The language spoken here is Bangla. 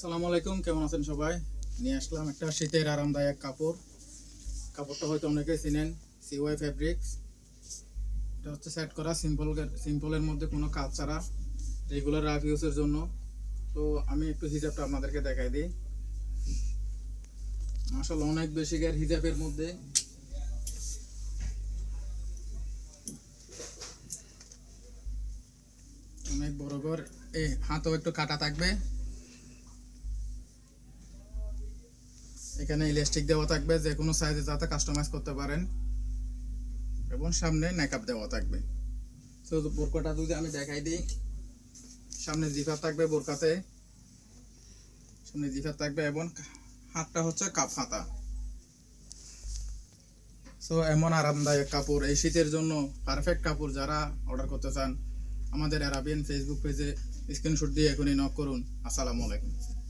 আসসালামু আলাইকুম, কেমন আছেন সবাই? নিয়ে আসলাম একটা শীতের আরামদায়ক কাপড়টা হয়তো অনেকেই চিনেন, সিওয়াই ফ্যাব্রিক্স। এটা হচ্ছে সেট করা সিম্পলের মধ্যে কোনো কাজ ছাড়া, রেগুলার রাফ ইউজের জন্য। তো আমি একটু হিজাবটা আপনাদেরকে দেখাই দিই। মাশাআল্লাহ, অনেক বেশি হিজাবের মধ্যে অনেক বড় করে এই হাতও একটু কাটা থাকবে। এখানে ইলাস্টিক দেওয়া থাকবে, যে কোনো সাইজে যাতে কাস্টমাইজ করতে পারেন, এবং সামনে নেকআপ দেওয়া থাকবে। তো বোরকাটা যদি আমি দেখাই দিই, সামনে জিফার থাকবে, বোরকাতে সামনে জিফার থাকবে এবং হাতটা হচ্ছে কাপ হাতা। সো এমন আরামদায়ক কাপড় এই শীতের জন্য পারফেক্ট কাপড়। যারা অর্ডার করতে চান, আমাদের অ্যারাবিয়ান ফেসবুক পেজে স্ক্রিনশট দিয়ে এখনই নক করুন। আসসালামু আলাইকুম।